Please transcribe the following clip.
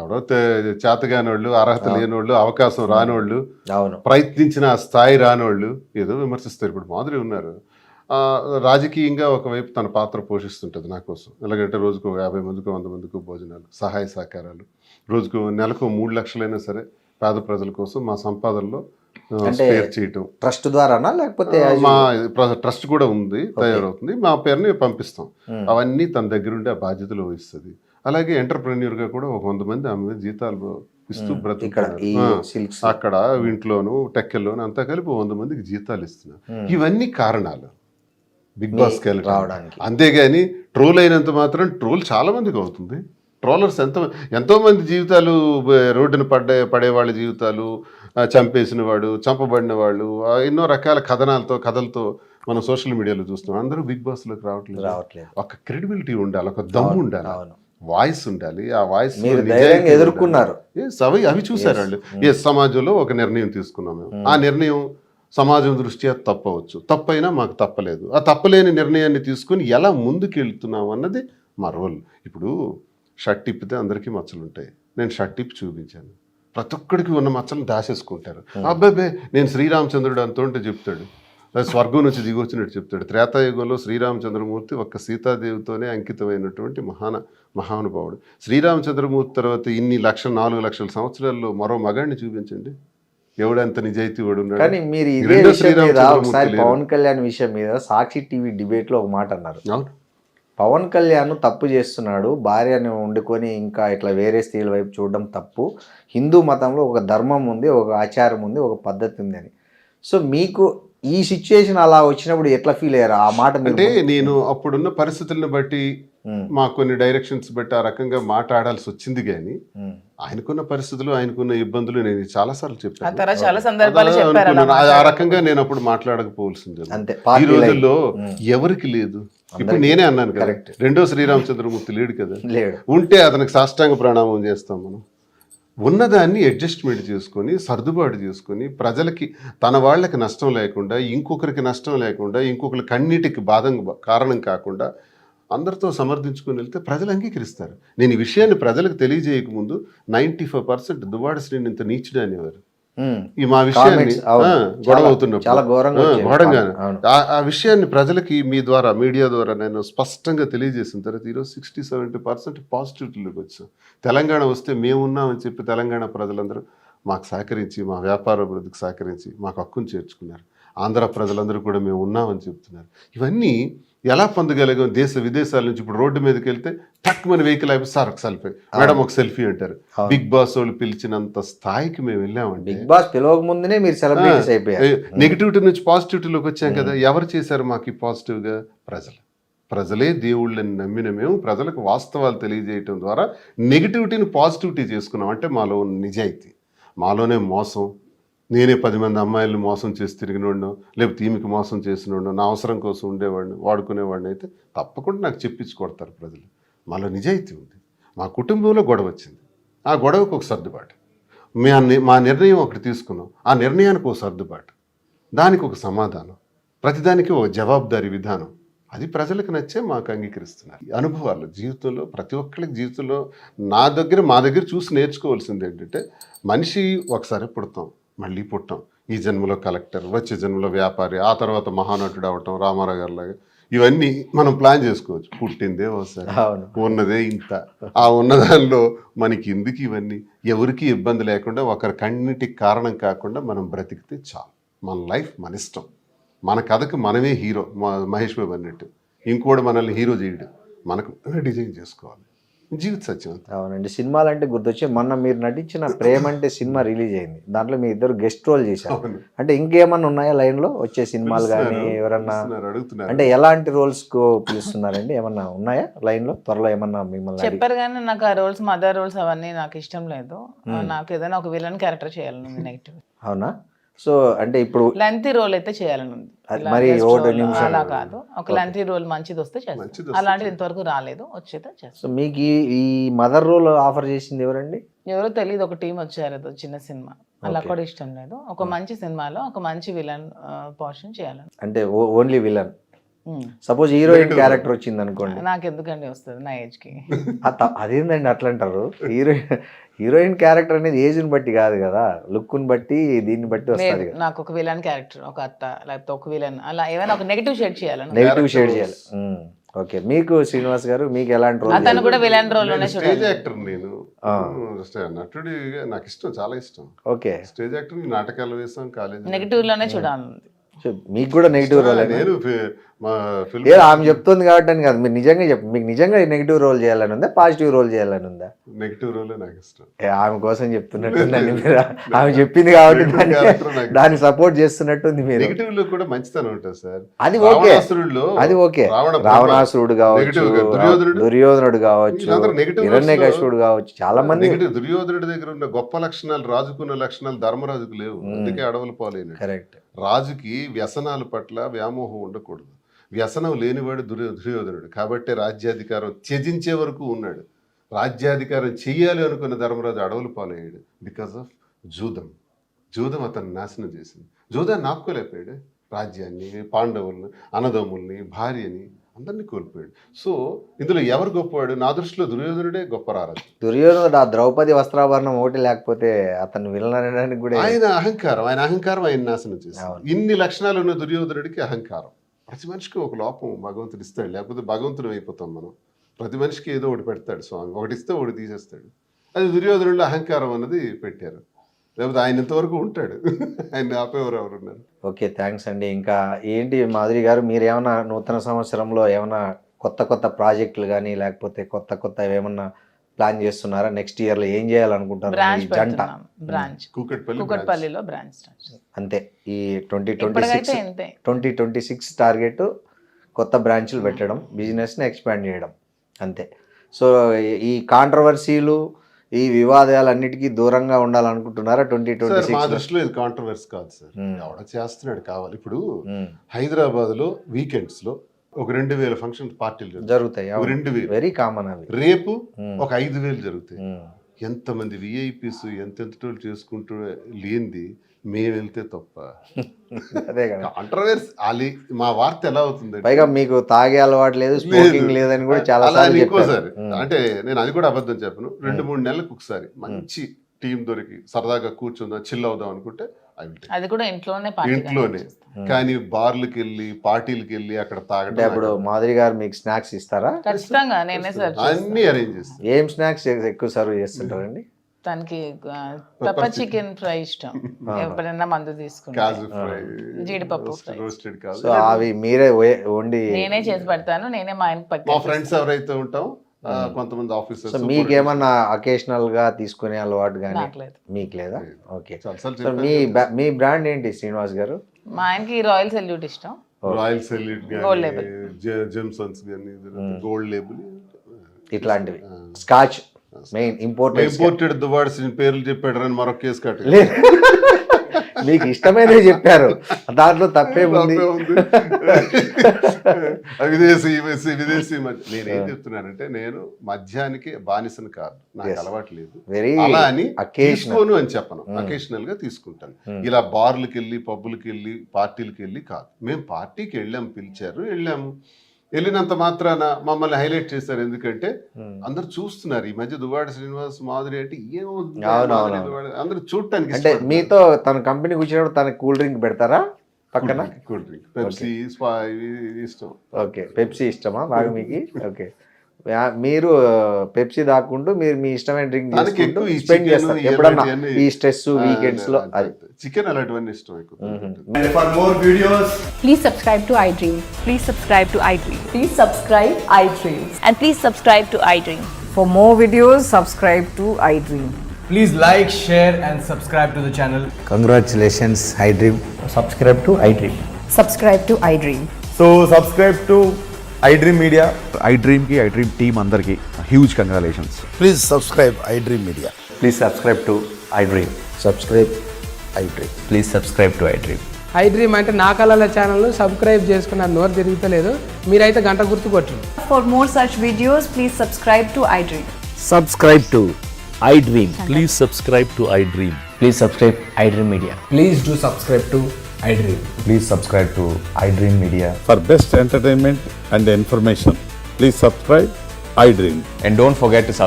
ఎవరో చేతగానోళ్ళు, అర్హత లేనోళ్ళు, అవకాశం రానోళ్ళు, అవును. ప్రయత్నించిన ఆ స్థాయి రానోళ్ళు ఏదో విమర్శిస్తారు. ఇప్పుడు మాధురి ఉన్నారు. రాజకీయంగా ఒకవైపు తన పాత్ర పోషిస్తుంటది నా కోసం. ఎలాగంటే రోజుకు 50 మందికో, 100 మందికో భోజనాలు, సహాయ సహకారాలు. రోజుకు నెలకు 3 లక్షలైనా సరే పేద ప్రజల కోసం మా సంపాదనలో అంటే స్పేర్ చేయటం. ట్రస్ట్ ద్వారానా లేకపోతే మా ట్రస్ట్ కూడా ఉంది, తయారవుతుంది. మా పేరుని పంపిస్తాం. అవన్నీ తన దగ్గరుండి ఆ బాధ్యతలు వహిస్తుంది. అలాగే ఎంటర్‌ప్రెన్యూర్‌గా కూడా ఒక 100 మంది ఆమె మీద జీతాలు ఇస్తూ ఇక్కడ బ్రతుకుతున్నారు. ఈ సిల్క్స్ అక్కడ ఇంట్లోను, టెక్కల్లోను అంతా కలిపి 100 మందికి జీతాలు ఇస్తున్నారు. ఇవన్నీ కారణాలు బిగ్ బాస్‌కి వెళ్ళడానికి. రావడానికి. అంతేగాని ట్రోల్ అయినంత మాత్రం ట్రోల్ చాలా మందికి అవుతుంది. ట్రోలర్స్ ఎంతో మంది జీవితాలు రోడ్డున పడే వాళ్ళ జీవితాలు, చంపేసిన వాడు, చంపబడిన వాళ్ళు, ఎన్నో రకాల కథలతో మనం సోషల్ మీడియాలో చూస్తున్నాం. అందరూ బిగ్ బాస్‌లోకి రావట్లేదు. ఒక క్రెడిబిలిటీ ఉండాలి, ఒక దమ్ము ఉండాలి, వాయిస్ ఉండాలి. ఆ వాయిస్ ఎదుర్కొన్నారు. అవి చూసారు వాళ్ళు. ఏ సమాజంలో ఒక నిర్ణయం తీసుకున్నాం మేము. ఆ నిర్ణయం సమాజం దృష్ట్యా తప్పవచ్చు. తప్పైనా మాకు తప్పలేదు. ఆ తప్పలేని నిర్ణయాన్ని తీసుకుని ఎలా ముందుకు వెళ్తున్నాం అన్నది మా రోల్. ఇప్పుడు షర్ట్ ఇప్పితే అందరికీ మచ్చలు ఉంటాయి. నేను షర్ట్ ఇప్పి చూపించాను. ప్రతి ఒక్కడికి ఉన్న మచ్చలను దాచేసుకుంటారు. అబ్బాబే నేను శ్రీరామచంద్రుడు అంతుంటే చెప్తాడు, స్వర్గం నుంచి దిగొచ్చినట్టు చెప్తాడు. త్రేతాయుగంలో శ్రీరామచంద్రమూర్తి ఒక్క సీతాదేవితోనే అంకితమైనటువంటి మహానుభావుడు. శ్రీరామచంద్రమూర్తి తర్వాత ఇన్ని 4 లక్షల సంవత్సరాల్లో మరో మగాడిని చూపించండి, ఎవడంత నిజాయితీ వాడు ఉన్నాడు. కానీ మీరు ఇదే విషయం మీద ఒకసారి పవన్ కళ్యాణ్ విషయం మీద సాక్షి టీవీ డిబేట్ లో ఒక మాట అన్నారు. అవును, పవన్ కళ్యాణ్ తప్పు చేస్తున్నాడు, భార్యను వండుకొని ఇంకా ఇట్లా వేరే స్త్రీల వైపు చూడడం తప్పు. హిందూ మతంలో ఒక ధర్మం ఉంది, ఒక ఆచారం ఉంది, ఒక పద్ధతి ఉంది అని. సో మీకు ఈ సిచ్యుయేషన్ అలా వచ్చినప్పుడు ఎట్లా ఫీల్ అయ్యారు? ఆ మాట అంటే నేను అప్పుడున్న పరిస్థితులను బట్టి మా కొన్ని డైరెక్షన్స్ బట్టి ఆ రకంగా మాట్లాడాల్సి వచ్చింది. కానీ ఆయనకున్న పరిస్థితులు, ఆయనకున్న ఇబ్బందులు నేను చాలాసార్లు చెప్పాను. ఆ రకంగా నేను అప్పుడు మాట్లాడకపోవాల్సింది. ఈ రోజుల్లో ఎవరికి లేదు. ఇప్పుడు నేనే అన్నాను కదా, రెండో శ్రీరామచంద్రమూర్తి లేడు కదా. ఉంటే అతనికి సాష్టాంగ ప్రణామం చేస్తాం. మనం ఉన్నదాన్ని అడ్జస్ట్మెంట్ చేసుకొని, సర్దుబాటు చేసుకొని, ప్రజలకి తన వాళ్ళకి నష్టం లేకుండా, ఇంకొకరికి నష్టం లేకుండా, ఇంకొకరి కన్నీటికి కారణం కాకుండా అందరితో సమర్థించుకొని వెళ్తే ప్రజలు అంగీకరిస్తారు. నేను ఈ విషయాన్ని ప్రజలకు తెలియజేయకముందు 95% దువ్వాడ శ్రీని ఇంత నీచుడు అనేవారు. ఈ మా విషయాన్ని గొడవ అవుతున్నప్పుడు ఘోరంగా ఆ విషయాన్ని ప్రజలకి మీ ద్వారా, మీడియా ద్వారా నేను స్పష్టంగా తెలియజేసిన తర్వాత ఈరోజు 60-70% పాజిటివిటీలోకి వచ్చాం. తెలంగాణ వస్తే మేమున్నామని చెప్పి తెలంగాణ ప్రజలందరూ మాకు సహకరించి, మా వ్యాపార అభివృద్ధికి సహకరించి మాకు హక్కును చేర్చుకున్నారు. ఆంధ్ర ప్రజలందరూ కూడా మేము ఉన్నామని చెప్తున్నారు. ఇవన్నీ ఎలా పొందగలిగాం? దేశ విదేశాల నుంచి ఇప్పుడు రోడ్డు మీదకి వెళ్తే టక్ మన వెహికల్ అయిపోయి సార్ ఒక సెల్ఫీ, మేడం ఒక సెల్ఫీ అంటారు. బిగ్ బాస్ వాళ్ళు పిలిచినంత స్థాయికి మేము వెళ్ళామండి. బిగ్ బాస్ పిలవక ముందునే మీరు సెలబ్రిటీస్ అయిపోయారు. నెగిటివిటీ నుంచి పాజిటివిటీలోకి వచ్చాం కదా. ఎవరు చేశారు మాకు ఈ పాజిటివ్గా? ప్రజలే దేవుళ్ళని నమ్మిన మేము ప్రజలకు వాస్తవాలు తెలియజేయటం ద్వారా నెగిటివిటీని పాజిటివిటీ చేసుకున్నాం. అంటే మాలో నిజాయితీ, మాలోనే మోసం. నేనే 10 మంది అమ్మాయిలను మోసం చేసి తిరిగినోడినో, లేకపోతే ఈమెకి మోసం చేసినోడినో, నా అవసరం కోసం ఉండేవాడిని, వాడుకునేవాడిని అయితే తప్పకుండా నాకు చెప్పించి కొడతారు ప్రజలు. మాలో నిజాయితీ ఉంది. మా కుటుంబంలో గొడవ వచ్చింది, ఆ గొడవకు ఒక సర్దుబాటు. మా నిర్ణయం ఒకటి తీసుకున్నాం, ఆ నిర్ణయానికి ఒక సర్దుబాటు, దానికి ఒక సమాధానం, ప్రతిదానికి ఒక జవాబుదారీ విధానం. అది ప్రజలకు నచ్చే మాకు అంగీకరిస్తున్నారు. అనుభవాలు జీవితంలో ప్రతి ఒక్కరికి జీవితంలో మా దగ్గర చూసి నేర్చుకోవాల్సింది ఏంటంటే, మనిషి ఒకసారి పుడతాం, మళ్ళీ పుట్టాం. ఈ జన్మలో కలెక్టర్, వచ్చే జన్మలో వ్యాపారి, ఆ తర్వాత మహానటుడు అవటం రామారావు గారి లాగా. ఇవన్నీ మనం ప్లాన్ చేసుకోవచ్చు. పుట్టిందే ఒకసారి, ఉన్నదే ఇంత. ఆ ఉన్నదానిలో మనకి ఎందుకు ఇవన్నీ? ఎవరికి ఇబ్బంది లేకుండా, ఒకరి కన్నిటికి కారణం కాకుండా మనం బ్రతికితే చాలు. మన లైఫ్ మన ఇష్టం. మన కథకు మనమే హీరో. మహేష్ బాబు అన్నట్టు ఇంకోటి మనల్ని హీరో చేయడు, మనకు డిజైన్ చేసుకోవాలి. జీవిత సత్యం. అవునండి. సినిమాలు అంటే గుర్తొచ్చి మొన్న మీరు నటించిన ప్రేమ అంటే సినిమా రిలీజ్ అయింది. దాంట్లో మీ ఇద్దరు గెస్ట్ రోల్ చేశారు. అంటే ఇంకేమన్నా ఉన్నాయా లైన్ లో వచ్చే సినిమాలు కానీ ఎవరన్నా అడుగుతున్నారు? అంటే ఎలాంటి రోల్స్ కు పిలుస్తున్నారండి? ఏమన్నా ఉన్నాయా లైన్ లో? త్వరలో ఏమన్నా మిమ్మల్ని చెప్పారు కానీ నాకు ఆ రోల్స్, మదర్ రోల్స్ అవన్నీ నాకు ఇష్టం లేదు. నాకు ఏదైనా ఒక విలన్ క్యారెక్టర్ చేయాలని నెగిటివ్. అవునా? సో అంటే ఇప్పుడు లెంతీ రోల్ అయితే చేయాలని ఉంది. మరి అలా కాదు, ఒక లెంతీ రోల్ మంచిది వస్తే చేస్తాను. అలాంటిది ఇంతవరకు రాలేదు, వచ్చేదే చేస్తాను. సో మీకు ఈ మదర్ రోల్ ఆఫర్ చేసింది ఎవరండి? ఎవరో తెలియదు, ఒక టీం వచ్చారు, చిన్న సినిమా. అలా కూడా ఇష్టం లేదు. ఒక మంచి సినిమాలో ఒక మంచి విలన్ పోర్షన్ చేయాలని. అంటే only villain suppose heroine character వచ్చింది అనుకోండి, నాకు ఎందుకండి వస్తుంది నా ఏజ్ కి. అదేందండి అట్లా అంటారు? హీరోయిన్ క్యారెక్టర్ అనేది ఏజ్ని బట్టి కాదు కదా, లుక్ని బట్టి దీన్ని బట్టి వస్తుంది కదా. నాకు ఒక విలన్ క్యారెక్టర్, ఒక అత్త లేకపోతే ఒక విలన్, అలా ఏమైనా ఒక నెగిటివ్ షేడ్ చేయాలి. నెగిటివ్ షేడ్ చేయాలి. ఓకే, మీకు శ్రీనివాస్ గారు మీకు ఎలాంటి రోల్? అతను కూడా విలన్ రోల్ లోనే స్టేజ్ చూడాలి. యాక్టర్ నేను, నటుడి నాకు ఇష్టం, చాలా ఇష్టం. ఓకే, స్టేజ్ యాక్టర్, నాటకాలు వేసాం కాలేజ్. నెగిటివ్ లోనే చూడాలి. మీకు కూడా నెగిటివ్ రోల్? నేను మా ఫిల్మ్ ఏదో ఆమె చెప్తుంది కాబట్టి అని కాదు, మీరు నిజంగా మీకు నిజంగా నెగిటివ్ రోల్ చేయాలని ఉందా, పాజిటివ్ రోల్ చేయాలని ఉందా? నెగిటివ్ రోల్ నాకు ఇష్టం. ఆమె కోసం చెప్తున్నట్టుందండి మీరు, ఆమె చెప్పింది కాబట్టి దాన్ని సపోర్ట్ చేస్తున్నట్టుంది మీరు. నెగిటివ్ లో కూడా మంచితనం ఉంటుంది సార్. అది ఓకే, అది ఓకే. రావణాసురుడు కావచ్చు, దుర్యోధనుడు కావచ్చు, హిరణ్యకశిపుడు కావచ్చు, చాలా మంది. దుర్యోధనుడి దగ్గర ఉన్న గొప్ప లక్షణాలు, రాజుకున్న లక్షణాలు ధర్మరాజుకు లేవు, అందుకే అడవులు పాలైన. కరెక్ట్. రాజుకి వ్యసనాల పట్ల వ్యామోహం ఉండకూడదు. వ్యసనం లేనివాడు దుర్యోధనుడు, కాబట్టి రాజ్యాధికారం త్యజించే వరకు ఉన్నాడు. రాజ్యాధికారం చెయ్యాలి అనుకున్న ధర్మరాజు అడవులు పాలయ్యాడు బికాస్ ఆఫ్ జూదం. జూదం అతను నాశనం చేసింది. జూదాన్ని ఆపుకోలేకపోయాడు. రాజ్యాన్ని, పాండవుల్ని, అన్నదమ్ముల్ని, భార్యని అందరినీ కోల్పోయాడు. సో ఇందులో ఎవరు గొప్పవాడు? నా దృష్టిలో దుర్యోధనుడే గొప్ప రారాజు. దుర్యోధనుడు ఆ ద్రౌపది వస్త్రాభరణం ఒకటి లేకపోతే అతను వినడానికి కూడా ఆయన అహంకారం ఆయన నాశనం చేశాడు. ఇన్ని లక్షణాలు ఉన్న దుర్యోధనుడికి అహంకారం. ప్రతి మనిషికి ఒక లోపం భగవంతుడు ఇస్తాడు, లేకపోతే భగవంతుడు అయిపోతాం మనం. ప్రతి మనిషికి ఏదో ఒకటి పెడతాడు స్వామి, ఒకటి ఇస్తే ఒకటి తీసేస్తాడు. అది దుర్యోధనుడిలో అహంకారం అన్నది పెట్టారు, లేకపోతే ఆయన ఇంతవరకు ఉంటాడు. ఆయన ఆపేవారు ఎవరున్నారు? ఓకే, థ్యాంక్స్ అండి. ఇంకా ఏంటి మాధురి గారు, మీరు ఏమైనా నూతన సంవత్సరంలో ఏమైనా కొత్త ప్రాజెక్టులు కానీ లేకపోతే కొత్త ఏమన్నా ప్లాన్ చేస్తున్నారా? నెక్స్ట్ ఇయర్ లో ఏం చేయాలనుకుంటారు? జంట బ్రాంచ్ కూకట్పల్లిలో బ్రాంచ్. అంతే, ఈ 2026 టార్గెట్ కొత్త బ్రాంచ్లు పెట్టడం, బిజినెస్ని ఎక్స్పాండ్ చేయడం, అంతే. సో ఈ కాంట్రవర్సీలు, ఈ వివాదాలన్నిటికీ దూరంగా ఉండాలనుకుంటున్నారా 2026? మా దృష్టిలో ఇది కాంట్రవర్సీ కాదు సార్, ఎవడ చేస్తున్నాడు కావాలి. ఇప్పుడు హైదరాబాద్ లో వీకెండ్స్ లో ఒక 2000 ఫంక్షన్ పార్టీలు జరుగుతాయి, 2000 వెరీ కామన్. అవి రేపు ఒక 5000 జరుగుతాయి. ఎంతమంది విఐపీస్ ఎంతెంతటోళ్ళు చేసుకుంటూ లేనిది మేము వెళ్తే తప్ప. అదే కదా కాంట్రవర్సీ. మా వార్త ఎలా అవుతుంది? పైగా మీకు తాగే అలవాటు లేదు, స్మోకింగ్ లేదని కూడా చాలా సార్లు ఇంకోసారి. అంటే నేను అది కూడా అబద్ధం చెప్పను. 2-3 నెలలకు ఒకసారి మంచి టీం దొరికి సరదాగా కూర్చుందాం, చిల్ అవుదాం అనుకుంటే అది కూడా ఇంట్లోనే. కానీ బార్లకు వెళ్ళి పార్టీలకు వెళ్ళి అక్కడ తాగడం. ఇప్పుడు మాధురి గారు మీకు స్నాక్స్ ఇస్తారా? ఖచ్చితంగా నేనే సర్వ్ అన్ని అరేంజ్ చేస్తాను. ఏం స్నాక్స్ ఎక్కువ సర్వ్ చేస్తుంటారండి? తనకి పెప్పర్ చికెన్ ఫ్రై ఇష్టం, ఎప్పుడైనా మందు తీసుకుంటా, జీడిపప్పు ఫ్రై. సో అవి మీరే వండి నేనే చేసి పెడతాను, నేనే మా ఆయనకి పట్టి. మా ఫ్రెండ్స్ ఎవరైతే ఉంటాం, కొంతమంది ఆఫీసర్స్. సో మీకేమన్నా అకేషనల్ గా తీసుకునే అలవాటు కానీ మీకు లేదా? ఓకే. సో మీ బ్రాండ్ ఏంటి శ్రీనివాస్ గారు? మా ఆయనకి రాయల్ సెల్యూట్ ఇష్టం. రాయల్ సెల్యూట్ గోల్డ్ లేబుల్, జెమ్సన్స్ గాని, గోల్డ్ లేబుల్, ఇట్లాంటివి. స్కాచ్ మెయిన్ ఇంపోర్టెడ్ దువాడ్స్ పేర్లు చెప్పాడు అని మరొక కేసు కట్ట. మీకు ఇష్టమైనవి చెప్పారు, దాంట్లో తప్పేముంది? విదేశీ నేనేం చెప్తున్నానంటే, నేను మద్యానికి బానిసను కాదు, నాకు అలవాటు లేదు. అలా అని తీసుకోను అని చెప్పను, అకేషనల్ గా తీసుకుంటాను. ఇలా బార్లకు వెళ్ళి, పబ్బులకి వెళ్ళి, పార్టీలకు వెళ్ళి కాదు. మేము పార్టీకి వెళ్ళాము, పిలిచారు, వెళ్ళాము. వెళ్ళినంత మాత్రాన మమ్మల్ని హైలైట్ చేశారు. ఎందుకంటే అందరు చూస్తున్నారు ఈ మధ్య దువ్వాడ శ్రీనివాస్, మాధురి అంటే ఏమవుతుంది, అందరు చూడటానికి. అంటే మీతో తన కంపెనీ కూర్చున్నప్పుడు తనకి కూల్ డ్రింక్ పెడతారా పక్కన? కూల్ డ్రింక్, పెప్సీ ఇష్టం. ఓకే, పెప్సీ ఇష్టమా బాగా మీకు? ఓకే, మీరు పెప్సీ దాక్కుంటూ మీరు మీ ఇష్టమైన డ్రింక్ స్పెండ్ చేస్తారు ఎప్పుడన్నా ఈ స్ట్రెస్ వీకెండ్స్ లో? అది చికెన్ అలాంటివన్నీ ఇష్టం. For more videos, please subscribe to iDream. Please subscribe to iDream. Please subscribe iDream. And please subscribe to iDream. For more videos, subscribe to iDream. please like, share and subscribe to the channel. Congratulations iDream. Subscribe to iDream. Subscribe to iDream. So subscribe to iDream Media. iDream team అందరికి huge congratulations. Please subscribe iDream Media. Please subscribe to iDream. Subscribe iDream. Please subscribe to iDream. iDream అంటే నా కళల ఛానల్ను subscribe చేసుకున్న నోరు తిరుగుతలేదు, మీరైతే గంట గుర్తు కొట్టండి. For more such videos, please subscribe to iDream. Subscribe to iDream. Please subscribe to iDream. Please subscribe iDream Media. Please do subscribe to iDream. Please subscribe to iDream Media. For best entertainment and information, please subscribe iDream. And don't forget to subscribe